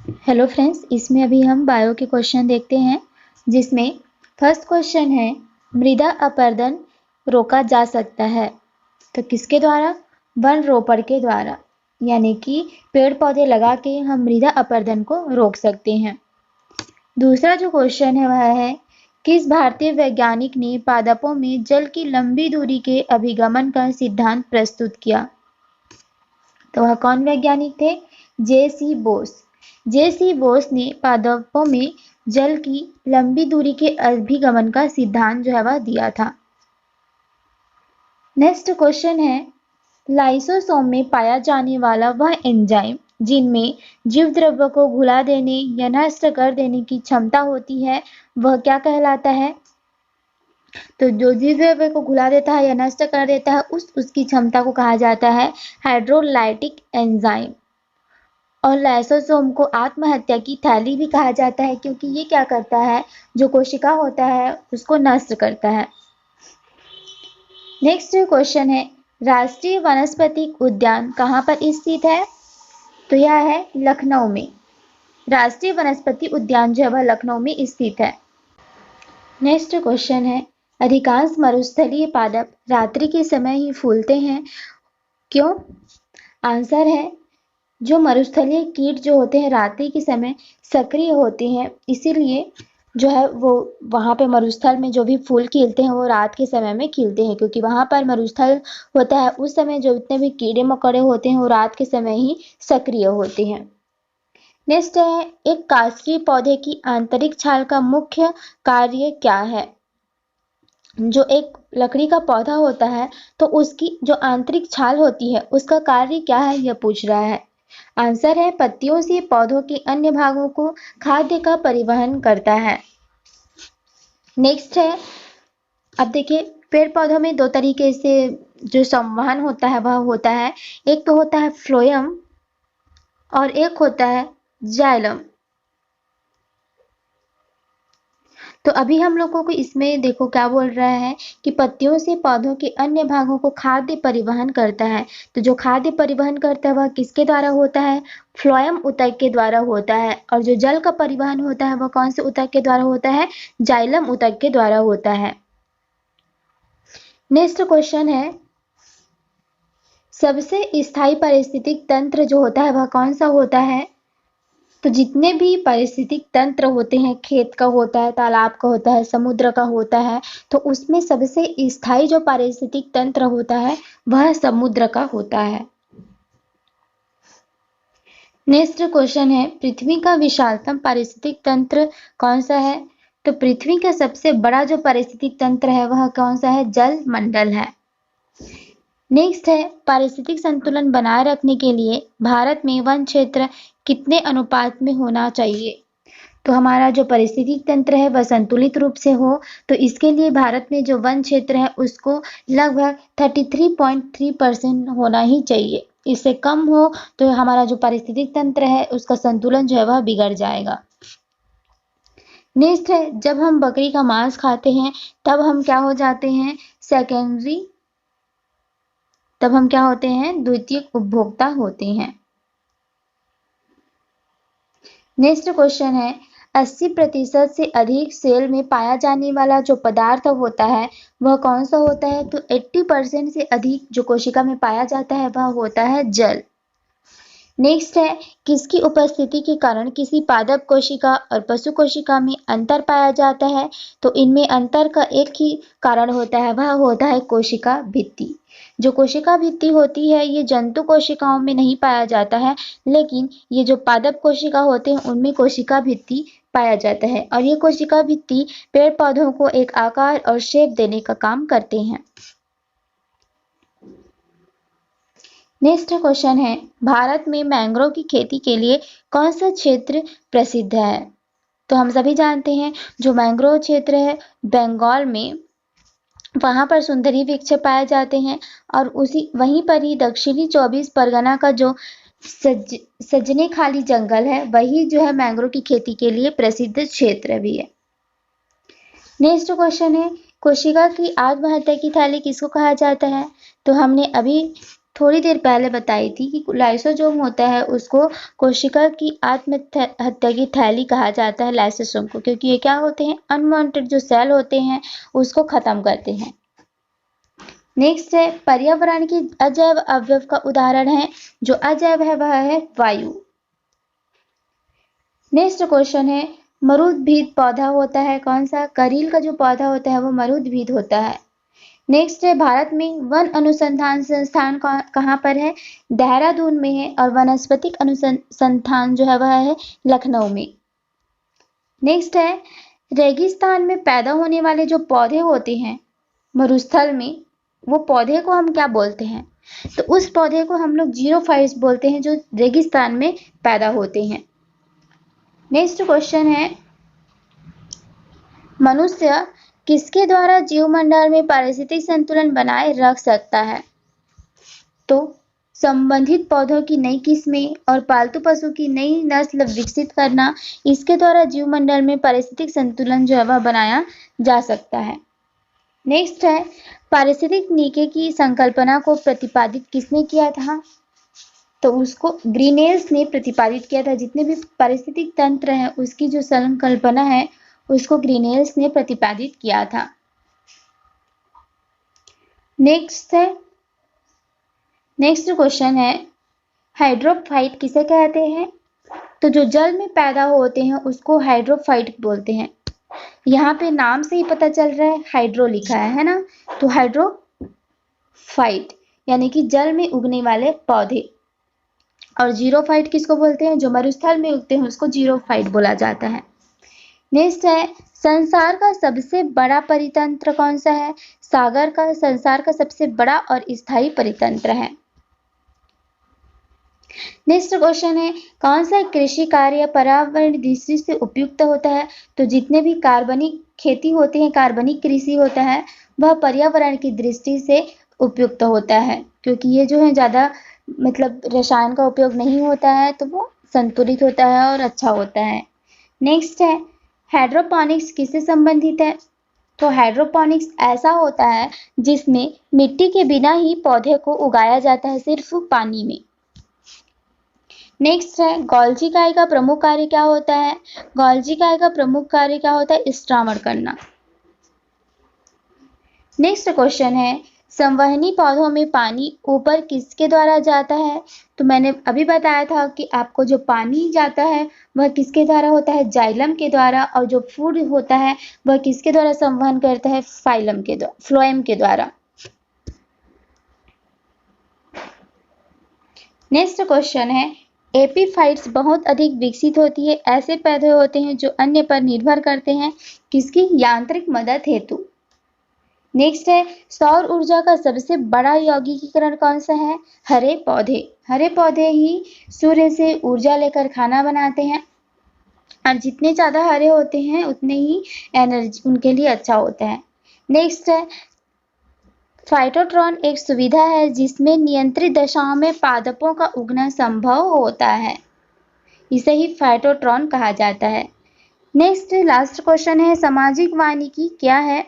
Hello friends, इसमें अभी हम बायो के क्वेश्चन देखते हैं, जिसमें फर्स्ट क्वेश्चन है मृदा अपरदन रोका जा सकता है तो किसके द्वारा? वन रोपण के द्वारा, यानी कि पेड़ पौधे लगा के हम मृदा अपरदन को रोक सकते हैं। दूसरा जो क्वेश्चन है वह है किस भारतीय वैज्ञानिक ने पादपों में जल की लंबी दूरी के अभिगमन का सिद्धांत प्रस्तुत किया? तो वह कौन वैज्ञानिक थे? जे.सी. बोस। जे.सी. बोस ने पादपों में जल की लंबी दूरी के अभिगमन का सिद्धांत जो है वह दिया था। नेक्स्ट क्वेश्चन है लाइसोसोम में पाया जाने वाला वह एंजाइम जिनमें जीव द्रव्य को घुला देने या नष्ट कर देने की क्षमता होती है वह क्या कहलाता है? तो जो जीव द्रव्य को घुला देता है या नष्ट कर देता है उसकी क्षमता को कहा जाता है हाइड्रोलाइटिक एंजाइम। और लाइसोसोम को आत्महत्या की थैली भी कहा जाता है क्योंकि ये क्या करता है, जो कोशिका होता है उसको नष्ट करता है। नेक्स्ट क्वेश्चन है राष्ट्रीय वनस्पतिक उद्यान कहाँ पर स्थित है? तो यह है लखनऊ में। राष्ट्रीय वनस्पति उद्यान जो है वह लखनऊ में स्थित है। नेक्स्ट क्वेश्चन है अधिकांश मरुस्थलीय पादप रात्रि के समय ही फूलते हैं, क्यों? आंसर है जो मरुस्थलीय कीट जो होते हैं रात्रि के समय सक्रिय होते हैं, इसीलिए जो है वो वहाँ पे मरुस्थल में जो भी फूल खिलते हैं वो रात के समय में खिलते हैं, क्योंकि वहाँ पर मरुस्थल होता है उस समय जो इतने भी कीड़े मकोड़े होते हैं वो रात के समय ही सक्रिय होते हैं। नेक्स्ट है एक काष्ठीय पौधे की आंतरिक छाल का मुख्य कार्य क्या है? जो एक लकड़ी का पौधा होता है तो उसकी जो आंतरिक छाल होती है उसका कार्य क्या है, यह पूछ रहा है। आंसर है पत्तियों से पौधों के अन्य भागों को खाद्य का परिवहन करता है। नेक्स्ट है, अब देखिए पेड़ पौधों में दो तरीके से जो संवहन होता है वह होता है, एक तो होता है फ्लोएम और एक होता है जाइलम। तो अभी हम लोगों को इसमें देखो क्या बोल रहा है कि पत्तियों से पौधों के अन्य भागों को खाद्य परिवहन करता है। तो जो खाद्य परिवहन करता है वह किसके द्वारा होता है? फ्लोएम ऊतक के द्वारा होता है। और जो जल का परिवहन होता है वह कौन से ऊतक के द्वारा होता है? जाइलम ऊतक के द्वारा होता है। नेक्स्ट क्वेश्चन है सबसे स्थायी पारिस्थितिक तंत्र जो होता है वह कौन सा होता है? तो जितने भी पारिस्थितिक तंत्र होते हैं, खेत का होता है, तालाब का होता है, समुद्र का होता है, तो उसमें सबसे स्थायी जो पारिस्थितिक तंत्र होता है वह समुद्र का होता है। नेक्स्ट क्वेश्चन है पृथ्वी का विशालतम पारिस्थितिक तंत्र कौन सा है? तो पृथ्वी का सबसे बड़ा जो पारिस्थितिक तंत्र है वह कौन सा है? जल मंडल है। नेक्स्ट है पारिस्थितिक संतुलन बनाए रखने के लिए भारत में वन क्षेत्र कितने अनुपात में होना चाहिए? तो हमारा जो पारिस्थितिक तंत्र है वह संतुलित रूप से हो, तो इसके लिए भारत में जो वन क्षेत्र है उसको लगभग 33.3% होना ही चाहिए। इससे कम हो तो हमारा जो पारिस्थितिक तंत्र है उसका संतुलन जो है वह बिगड़ जाएगा। नेक्स्ट है जब हम बकरी का मांस खाते हैं तब हम क्या हो जाते हैं? सेकेंडरी, तब हम क्या होते हैं? द्वितीयक उपभोक्ता होते हैं। नेक्स्ट क्वेश्चन है 80% से अधिक सेल में पाया जाने वाला जो पदार्थ होता है वह कौन सा होता है? तो 80% से अधिक जो कोशिका में पाया जाता है वह होता है जल। नेक्स्ट है किसकी उपस्थिति के कारण किसी पादप कोशिका और पशु कोशिका में अंतर पाया जाता है? तो इनमें अंतर का एक ही कारण होता है, वह होता है कोशिका भित्ति। जो कोशिका भित्ति होती है ये जंतु कोशिकाओं में नहीं पाया जाता है, लेकिन ये जो पादप कोशिका होते हैं उनमें कोशिका भित्ति पाया जाता है। और ये कोशिका भित्ति पेड़ पौधों को एक आकार और शेप देने का काम करते हैं। नेक्स्ट क्वेश्चन है भारत में मैंग्रोव की खेती के लिए कौन सा क्षेत्र प्रसिद्ध है? तो हम सभी जानते हैं जो मैंग्रोव क्षेत्र है बंगाल में, वहां पर सुंदरी वृक्ष पाए जाते हैं। और उसी वहीं पर ही दक्षिणी 24 परगना का जो सजने खाली जंगल है वही जो है मैंग्रोव की खेती के लिए प्रसिद्ध क्षेत्र भी है। नेक्स्ट क्वेश्चन है कोशिका की आत्महत्या की थैली किसको कहा जाता है? तो हमने अभी थोड़ी देर पहले बताई थी कि लाइसोसोम होता है उसको कोशिका की आत्महत्या की थैली कहा जाता है लाइसोसोम को, क्योंकि ये क्या होते हैं, अनवांटेड जो सेल होते हैं उसको खत्म करते हैं। नेक्स्ट है पर्यावरण की अजैव अवयव का उदाहरण है, जो अजैव है वह है वायु। नेक्स्ट क्वेश्चन है मरुद्भिद पौधा होता है कौन सा, करील का जो पौधा होता है वो मरुद्भिद होता है। नेक्स्ट है भारत में वन अनुसंधान संस्थान कहाँ पर है, देहरादून में है, और वनस्पतिक अनुसंधान जो है वह है लखनऊ में। नेक्स्ट है रेगिस्तान में पैदा होने वाले जो पौधे होते हैं मरुस्थल में, वो पौधे को हम क्या बोलते हैं, तो उस पौधे को हम लोग जीरोफाइट्स बोलते हैं जो रेगिस्तान में पैदा होते हैं। नेक्स्ट क्वेश्चन है मनुष्य किसके द्वारा जीवमंडल में पारिस्थितिक संतुलन बनाए रख सकता है, तो संबंधित पौधों की नई किस्में और पालतू पशु की नई नस्ल विकसित करना, इसके द्वारा जीवमंडल में पारिस्थितिक संतुलन जो है वह बनाया जा सकता है। नेक्स्ट है पारिस्थितिक नीति की संकल्पना को प्रतिपादित किसने किया था, तो उसको ग्रीनेल्स ने प्रतिपादित किया था। जितने भी पारिस्थितिक तंत्र है उसकी जो संकल्पना है उसको ग्रीनेल्स ने प्रतिपादित किया था। नेक्स्ट क्वेश्चन है हाइड्रोफाइट किसे कहते हैं, तो जो जल में पैदा होते हैं उसको हाइड्रोफाइट बोलते हैं। यहाँ पे नाम से ही पता चल रहा है हाइड्रो लिखा है ना, तो हाइड्रोफाइट यानी कि जल में उगने वाले पौधे। और जीरोफाइट किसको बोलते हैं, जो मरुस्थल में उगते हैं उसको जीरोफाइट बोला जाता है। नेक्स्ट है संसार का सबसे बड़ा परितंत्र कौन सा है, सागर का संसार का सबसे बड़ा और स्थायी परितंत्र है। नेक्स्ट क्वेश्चन है कौन सा कृषि कार्य पर्यावरण दृष्टि से उपयुक्त होता है, तो जितने भी कार्बनिक खेती होते हैं, कार्बनिक कृषि होता है वह पर्यावरण की दृष्टि से उपयुक्त होता है, क्योंकि ये जो है ज़्यादा मतलब रसायन का उपयोग नहीं होता है, तो वो संतुलित होता है और अच्छा होता है। नेक्स्ट है हाइड्रोपोनिक्स किससे संबंधित है, तो हाइड्रोपोनिक्स ऐसा होता है जिसमें मिट्टी के बिना ही पौधे को उगाया जाता है, सिर्फ पानी में। नेक्स्ट है गोल्जी काई का प्रमुख कार्य क्या होता है, गोल्जी काई का प्रमुख कार्य क्या होता है, स्त्रावण करना। नेक्स्ट क्वेश्चन है संवहनी पौधों में पानी ऊपर किसके द्वारा जाता है, तो मैंने अभी बताया था कि आपको जो पानी जाता है वह किसके द्वारा होता है, जाइलम के द्वारा, और जो फूड होता है वह किसके द्वारा संवहन करता है, फाइलम के द्वारा, फ्लोएम के द्वारा। नेक्स्ट क्वेश्चन है एपीफाइट्स बहुत अधिक विकसित होती है, ऐसे पौधे होते हैं जो अन्य पर निर्भर करते हैं किसकी, यांत्रिक मदद हेतु। नेक्स्ट है सौर ऊर्जा का सबसे बड़ा यौगिकीकरण कौन सा है, हरे पौधे। हरे पौधे ही सूर्य से ऊर्जा लेकर खाना बनाते हैं, और जितने ज़्यादा हरे होते हैं उतने ही एनर्जी उनके लिए अच्छा होता है। नेक्स्ट है फाइटोट्रॉन एक सुविधा है जिसमें नियंत्रित दशाओं में पादपों का उगना संभव होता है, इसे ही फाइटोट्रॉन कहा जाता है। नेक्स्ट लास्ट क्वेश्चन है सामाजिक वानिकी क्या है,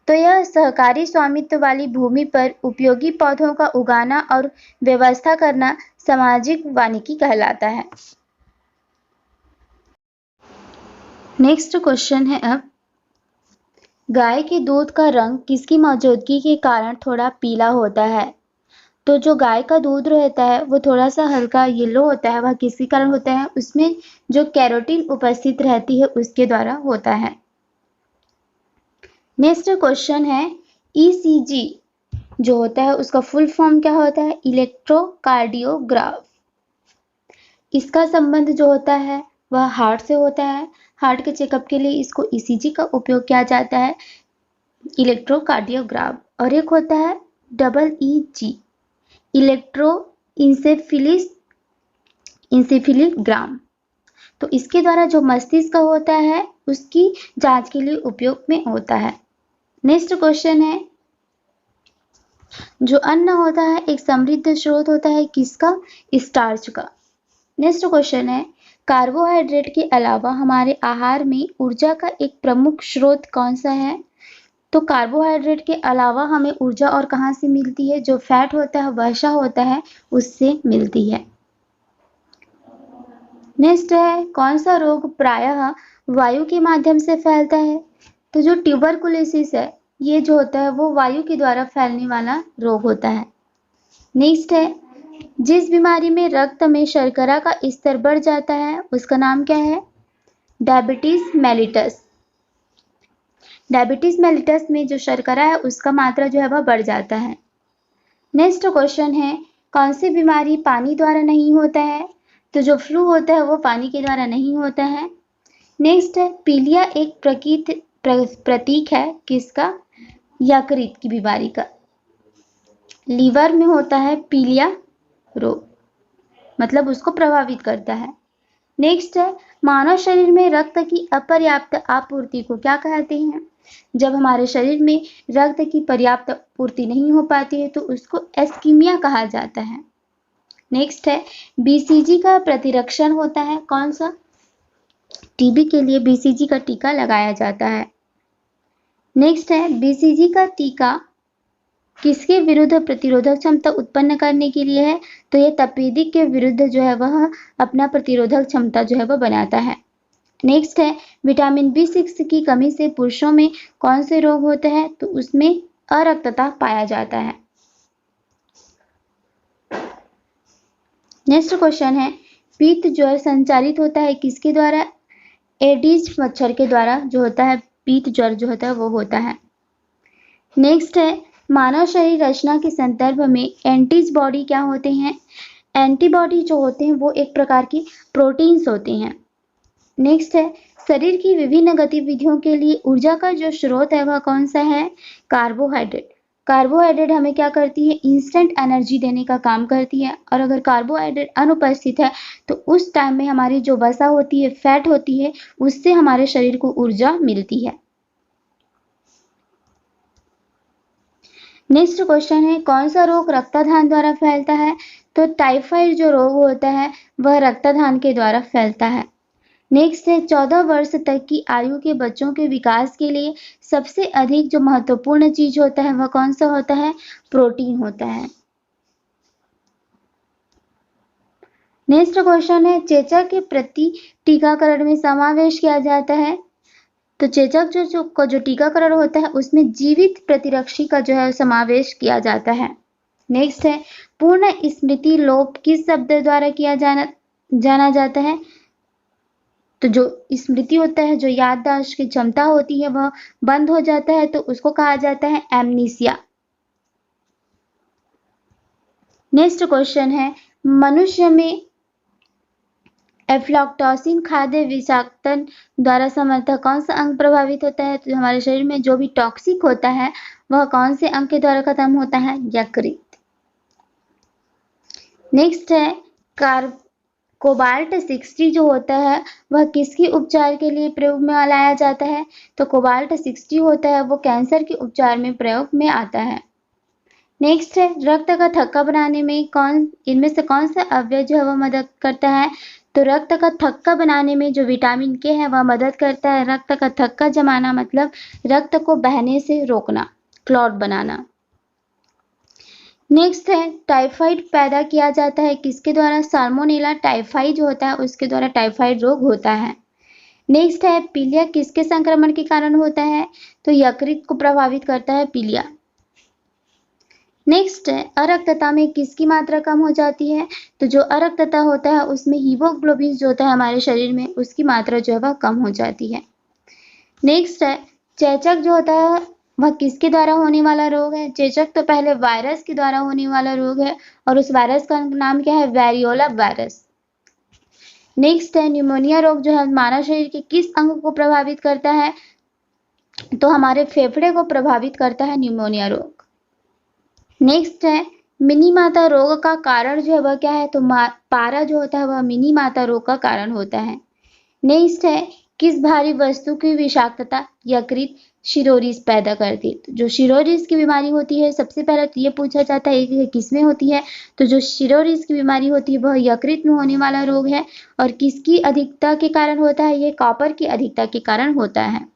तो यह सहकारी स्वामित्व वाली भूमि पर उपयोगी पौधों का उगाना और व्यवस्था करना सामाजिक वानिकी कहलाता है। नेक्स्ट क्वेश्चन है अब गाय के दूध का रंग किसकी मौजूदगी के कारण थोड़ा पीला होता है, तो जो गाय का दूध रहता है वो थोड़ा सा हल्का येलो होता है, वह किसके कारण होता है, उसमें जो कैरोटीन उपस्थित रहती है उसके द्वारा होता है। नेक्स्ट क्वेश्चन है ईसीजी जो होता है उसका फुल फॉर्म क्या होता है, इलेक्ट्रोकार्डियोग्राफ। इसका संबंध जो होता है वह हार्ट से होता है, हार्ट के चेकअप के लिए इसको ईसीजी का उपयोग किया जाता है, इलेक्ट्रोकार्डियोग्राफ। और एक होता है EEG, इलेक्ट्रो इंसेफिलिग्राम, तो इसके द्वारा जो मस्तिष्क का होता है उसकी जांच के लिए उपयोग में होता है। नेक्स्ट क्वेश्चन है जो अन्न होता है एक समृद्ध स्रोत होता है किसका, स्टार्च का। नेक्स्ट क्वेश्चन है कार्बोहाइड्रेट के अलावा हमारे आहार में ऊर्जा का एक प्रमुख स्रोत कौन सा है, तो कार्बोहाइड्रेट के अलावा हमें ऊर्जा और कहाँ से मिलती है? जो फैट होता है, वसा होता है, उससे मिलती है। नेक्स्ट है, कौन सा रोग प्रायः वायु के माध्यम से फैलता है? तो जो ट्यूबरकुलोसिस है, ये जो होता है वो वायु के द्वारा फैलने वाला रोग होता है। नेक्स्ट है, जिस बीमारी में रक्त में शर्करा का स्तर बढ़ जाता है उसका नाम क्या है? Diabetes mellitus. डायबिटीज मेलिटस में जो शर्करा है उसका मात्रा जो है वह बढ़ जाता है। नेक्स्ट क्वेश्चन है, कौन सी बीमारी पानी द्वारा नहीं होता है? तो जो फ्लू होता है वो पानी के द्वारा नहीं होता है। नेक्स्ट है, पीलिया एक प्रतीक है किसका? यकृत की बीमारी का। लीवर में होता है पीलिया रोग, मतलब उसको प्रभावित करता है। नेक्स्ट है, मानव शरीर में रक्त की अपर्याप्त आपूर्ति को क्या कहते हैं? जब हमारे शरीर में रक्त की पर्याप्त आपूर्ति नहीं हो पाती है तो उसको एस्कीमिया कहा जाता है। नेक्स्ट है, बीसीजी का प्रतिरक्षण होता है कौन सा? टीबी के लिए बीसीजी का टीका लगाया जाता है। नेक्स्ट है, बीसीजी का टीका किसके विरुद्ध प्रतिरोधक क्षमता उत्पन्न करने के लिए है? तो ये तपेदिक के विरुद्ध जो है वह अपना प्रतिरोधक क्षमता जो है वह बनाता है। नेक्स्ट है, विटामिन B6 की कमी से पुरुषों में कौन से रोग होते हैं? तो उसमें अरक्तता पाया जाता है। नेक्स्ट क्वेश्चन है, पीत ज्वर संचारित होता है किसके द्वारा? एडिस मच्छर के द्वारा जो होता है पीत ज्वर जो होता है वो होता है। नेक्स्ट है, मानव शरीर रचना के संदर्भ में एंटीबॉडी क्या होते हैं? एंटीबॉडी जो होते हैं वो एक प्रकार की प्रोटीन्स होते हैं। नेक्स्ट है, शरीर की विभिन्न गतिविधियों के लिए ऊर्जा का जो स्रोत है वह कौन सा है? कार्बोहाइड्रेट। कार्बोहाइड्रेट हमें क्या करती है? इंस्टेंट एनर्जी देने का काम करती है, और अगर कार्बोहाइड्रेट अनुपस्थित है तो उस टाइम में हमारी जो वसा होती है, फैट होती है, उससे हमारे शरीर को ऊर्जा मिलती है। नेक्स्ट क्वेश्चन है, कौन सा रोग रक्तदान द्वारा फैलता है? तो टाइफाइड जो रोग होता है वह रक्तदान के द्वारा फैलता है। नेक्स्ट है, 14 वर्ष तक की आयु के बच्चों के विकास के लिए सबसे अधिक जो महत्वपूर्ण चीज होता है वह कौन सा होता है? प्रोटीन होता है। नेक्स्ट क्वेश्चन है, चेचक के प्रति टीकाकरण में समावेश किया जाता है? तो चेचक जो टीकाकरण होता है उसमें जीवित प्रतिरक्षी का जो है समावेश किया जाता है। नेक्स्ट है, पूर्ण स्मृति लोप किस शब्द द्वारा किया जाना जाता है? तो जो स्मृति होता है, जो याददाश्त की क्षमता होती है वह बंद हो जाता है तो उसको कहा जाता है एमनीसिया। नेक्स्ट क्वेश्चन है, मनुष्य में एफ्लॉक्टोसिन खाद्य विषाक्तन द्वारा समर्थक कौन सा अंग प्रभावित होता है? तो हमारे शरीर में जो भी टॉक्सिक होता है वह कौन से अंग के द्वारा खत्म होता है? यकृत। नेक्स्ट है, कोबाल्ट 60 जो होता है वह किसके उपचार के लिए प्रयोग में लाया जाता है? तो कोबाल्ट 60 होता है वो कैंसर के उपचार में प्रयोग में आता है। नेक्स्ट है, रक्त का थक्का बनाने में इनमें से कौन सा अवयव जो है वह मदद करता है? तो रक्त का थक्का बनाने में जो विटामिन के है वह मदद करता है। रक्त का थक्का जमाना मतलब रक्त को बहने से रोकना, क्लॉट बनाना। नेक्स्ट है, टाइफाइड पैदा किया जाता है किसके द्वारा? साल्मोनेला टाइफाई जो होता है उसके द्वारा टाइफाइड रोग होता है। नेक्स्ट है, पीलिया किसके संक्रमण के कारण होता है? तो यकृत को प्रभावित करता है पीलिया। नेक्स्ट है, अरक्तता में किसकी मात्रा कम हो जाती है? तो जो अरक्तता होता है उसमें हीमोग्लोबिन जो होता है हमारे शरीर में उसकी मात्रा जो है वह कम हो जाती है। नेक्स्ट है, चेचक जो होता है वह किसके द्वारा होने वाला रोग है? चेचक तो पहले वायरस के द्वारा होने वाला रोग है और उस वायरस का नाम क्या है? Variola virus. नेक्स्ट है, न्यूमोनिया रोग जो है मानव शरीर के किस अंग को प्रभावित करता है? तो हमारे फेफड़े को प्रभावित करता है न्यूमोनिया रोग। नेक्स्ट है, मिनी माता रोग का कारण जो है वह क्या है? तो पारा जो होता है वह मिनी माता रोग का कारण होता है। नेक्स्ट है, किस भारी वस्तु की विषाक्तता यकृत शिरोरिस पैदा करती है? तो जो शिरोरिस की बीमारी होती है सबसे पहले तो ये पूछा जाता है कि किसमें होती है? तो जो शिरोरिस की बीमारी होती है वह यकृत में होने वाला रोग है। और किसकी अधिकता के कारण होता है? ये कॉपर की अधिकता के कारण होता है।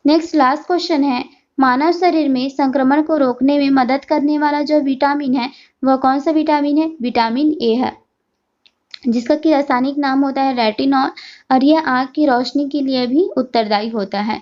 नेक्स्ट लास्ट क्वेश्चन है, मानव शरीर में संक्रमण को रोकने में मदद करने वाला जो विटामिन है वह कौन सा विटामिन है? विटामिन ए है, जिसका कि रासायनिक नाम होता है रेटिनॉल, और यह आंख की रोशनी के लिए भी उत्तरदायी होता है।